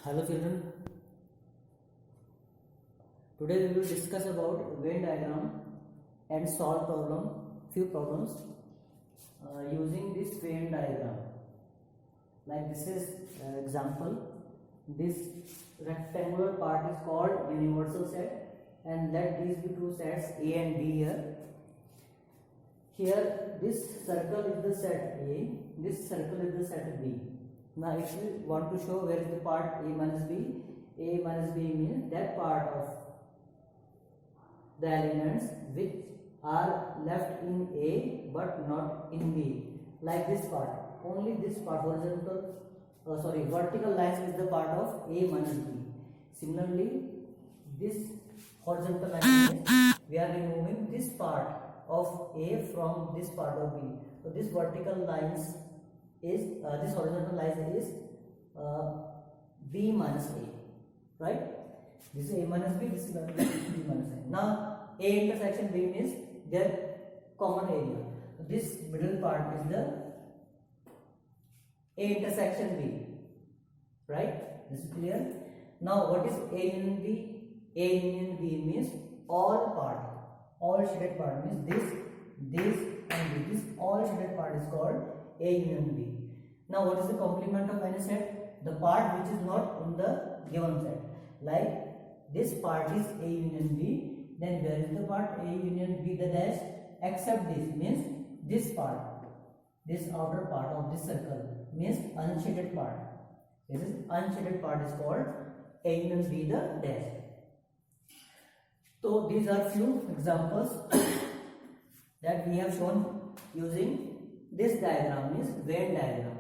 Hello children, today we will discuss about Venn diagram and solve few problems using this Venn diagram. Like this is example, this rectangular part is called universal set, and let these be two sets A and B here. Here this circle is the set A, this circle is the set B. Now if we want to show where is the part A minus B means that part of the elements which are left in A but not in B. Like this part, only this part vertical lines is the part of A minus B. Similarly, this horizontal line is we are removing this part of A from this part of B. So this vertical lines is this horizontal line is B minus A, right? This is A minus B, this is B minus A. Now A intersection B means their common area. So this middle part is the A intersection B, right? This is clear. Now what is A union B? A union B means all shaded part means this and this all shaded part is called A union B. Now what is the complement of any set? The part which is not in the given set. Like this part is A union B, then where is the part A union B the dash, except this means this part, this outer part of this circle means unshaded part. This is unshaded part is called A union B the dash. So these are few examples that we have shown using this diagram means Venn diagram.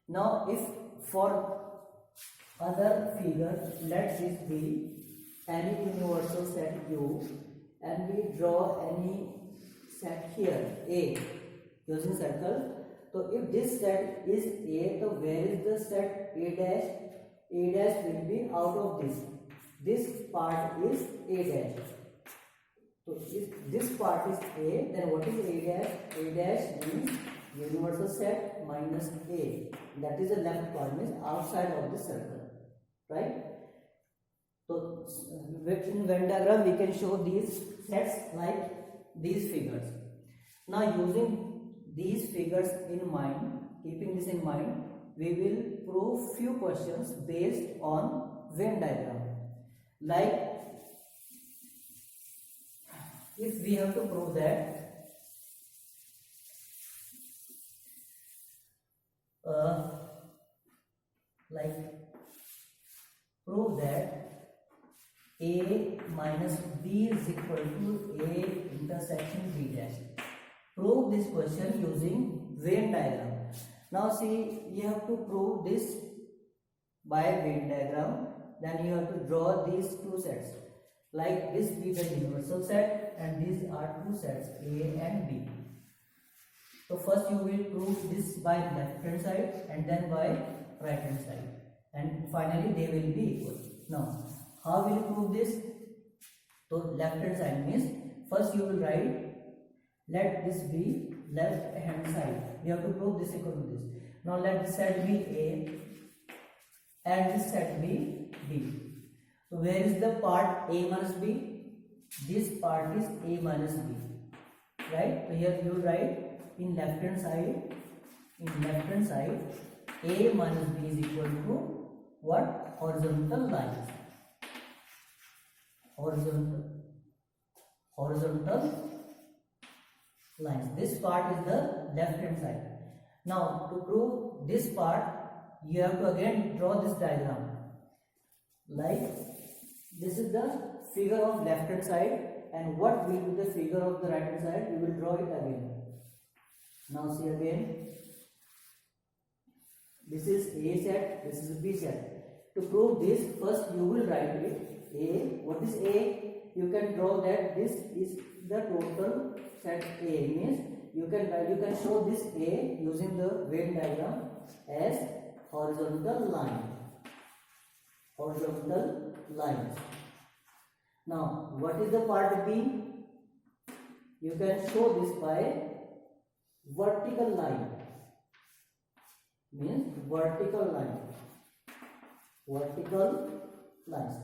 Now if for other figure, let this be any universal set U and we draw any set here A using circle. So if this set is A, so where is the set A dash? A dash will be out of this. This part is A dash. So if this part is A, then what is A dash? A dash means universal set minus A. That is the left part, means outside of the circle, right? So in Venn diagram we can show these sets like these figures. Now using these figures in mind, keeping this in mind, we will prove few questions based on Venn diagram. Like if we have to prove that prove that A minus B is equal to A intersection B dash. Prove this question using Venn diagram. Now see, you have to prove this by Venn diagram. Then you have to draw these two sets. Like this be the universal set and these are two sets A and B. So first you will prove this by left hand side and then by right hand side, and finally they will be equal. Now how will you prove this? So left hand side means first you will write let this be left hand side. You have to prove this equal to this. Now let this set be A and this set be B. So where is the part A minus B? This part is A minus B, right? So here you will write in left hand side A minus B is equal to what? Horizontal lines. Horizontal lines. This part is the left hand side. Now to prove this part, you have to again draw this diagram. Like this is the figure of left hand side, and what will be the figure of the right hand side? We will draw it again. Now see again, this is A set, this is B set. To prove this, first you will write it A. What is A? You can draw that this is the total set A, means you can show this A using the Venn diagram as horizontal line. Horizontal lines. Now what is the part B? You can show this by vertical line, means vertical line. vertical lines.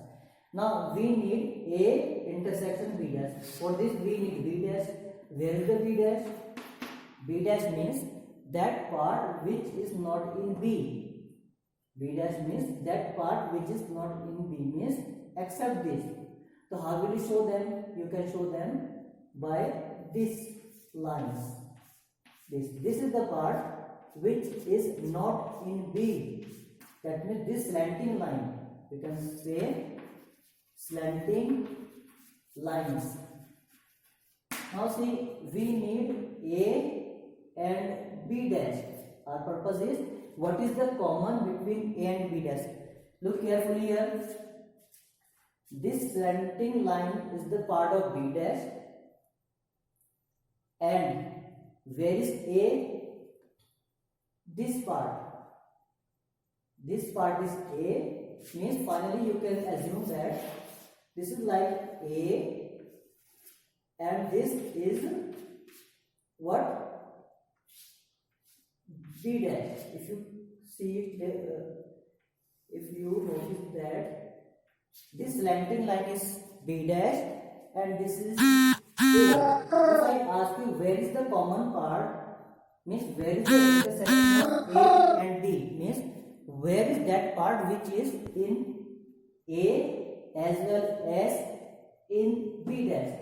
Now we need A intersection B dash. For this we need B dash. Where is the B dash? B dash means that part which is not in B. B dash means that part which is not in B, means except this. So how will you show them? You can show them by these lines. This is the part which is not in B. That means this slanting line. We can say slanting lines. Now see, we need A and B dash. Our purpose is, what is the common between A and B dash? Look carefully here. This slanting line is the part of B dash, and where is A? This part. This part is A, means finally you can assume that this is like A and this is what? B dash. If you see it, if you notice that this slanting line is B dash and this is A. If I ask you where is the common part, means where is the intersection of A and D, means where is that part which is in A as well as in B dash.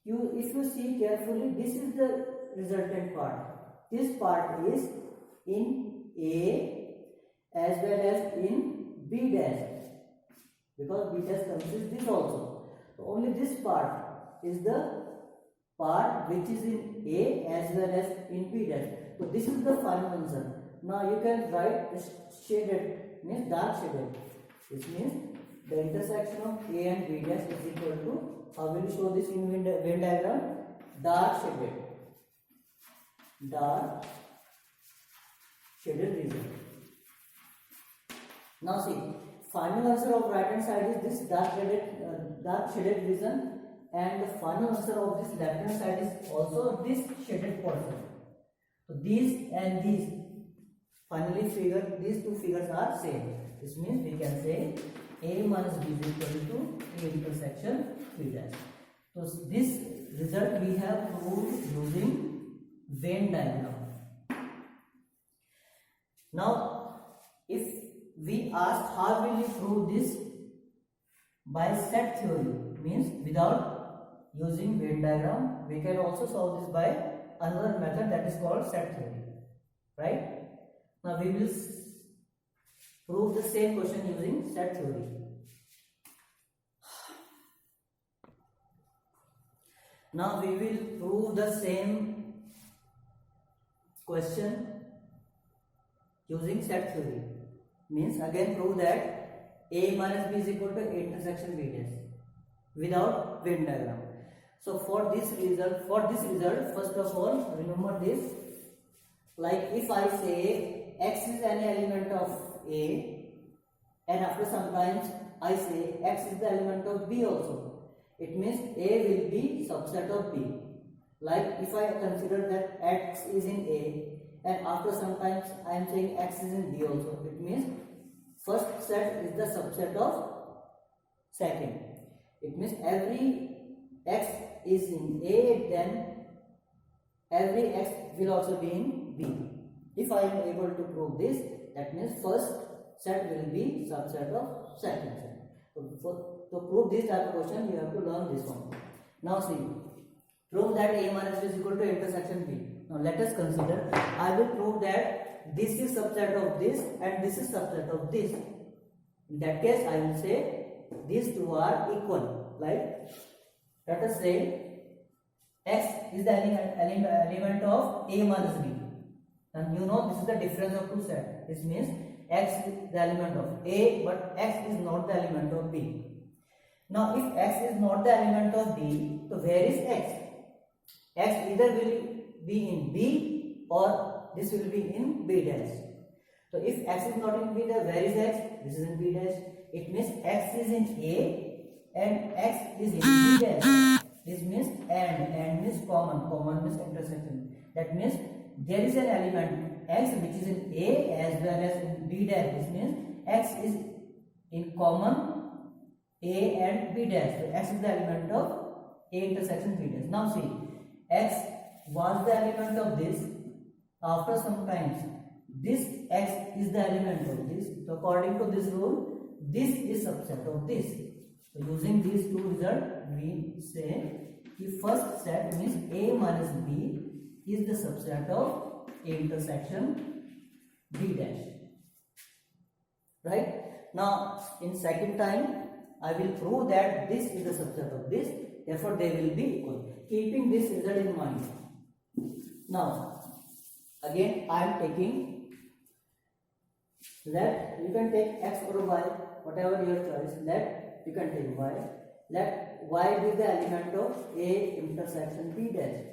If you see carefully, this is the resultant part. This part is in A as well as in B dash, because B dash consists this also. So only this part is the part which is in A as well as in B dash. So this is the final answer. Now you can write shaded, means dark shaded. This means the intersection of A and B dash is equal to, how will you show this in Venn diagram? Dark shaded region. Now see, final answer of right hand side is this dark shaded region, and the final answer of this left hand side is also this shaded portion. So these and these finally these two figures are same. This means we can say A minus B is equal to A intersection B dash. So this result we have proved using Venn diagram. Now if we ask how will you prove this by set theory, means without using Venn diagram, we can also solve this by another method, that is called set theory, right? Now we will prove the same question using set theory. Now we will prove the same question using set theory. Means again prove that A minus B is equal to A intersection B dash without Venn diagram. So for this result, first of all remember this. Like if I say X is any element of A, and after some times I say X is the element of B also, it means A will be subset of B. Like if I consider that X is in A, and after some times I am saying X is in B also, it means first set is the subset of second. It means every X is in A, then every X will also be in B. If I am able to prove this, that means first set will be subset of second set. So to prove this type of question, you have to learn this one. Now see, prove that A minus B is equal to intersection B. Now let us consider, I will prove that this is subset of this and this is subset of this. In that case, I will say these two are equal. Like let us say X is the element of A minus B. And you know this is the difference of two sets. This means X is the element of A, but X is not the element of B. Now if X is not the element of B, so where is X? X either will be in B or this will be in B dash. So if X is not in B dash, where is X? This is in B dash. It means X is in A and X is in B dash. This means and means common means intersection. That means there is an element X which is in A as well as in B dash. This means X is in common A and B dash. So x is the element of A intersection B dash. Now see, x was the element of this. After some times, this x is the element of this. So according to this rule, this is subset of this. So using these two results, we say the first set means A minus B is the subset of A intersection B dash. Right? Now, in second time, I will prove that this is the subset of this. Therefore, they will be equal. Keeping this result in mind. Now, again, I am taking, let you can take x or y, whatever your choice. Let you can take y. Let y be the element of A intersection B dash.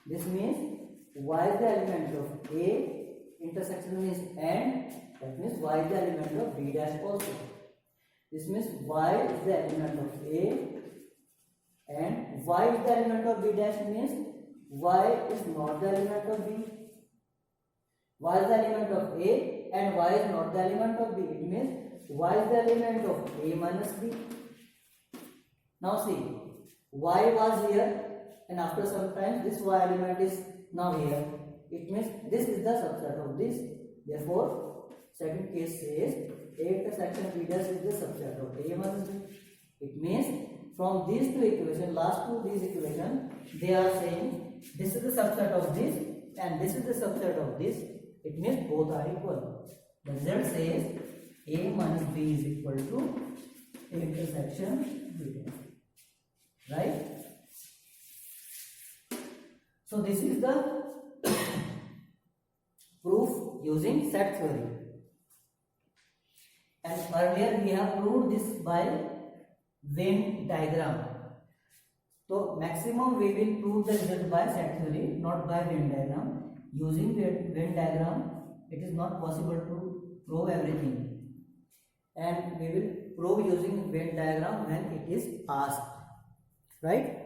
This means y is the element of A intersection means and, that means y is the element of B dash also. This means y is the element of A and y is the element of B dash means y is not the element of B. Y is the element of A and y is not the element of B. It means y is the element of A minus B. Now see, y was here and after some time this y element is now here. It means this is the subset of this. Therefore, second case says A intersection B dash is the subset of A minus B. It means from these two equations, last two these equations, they are saying this is the subset of this and this is the subset of this. It means both are equal. The result says A minus B is equal to A intersection B dash. Right? So this is the proof using set theory. And earlier we have proved this by Venn diagram. So maximum we will prove the result by set theory, not by Venn diagram. Using Venn diagram, it is not possible to prove everything. And we will prove using Venn diagram when it is asked. Right?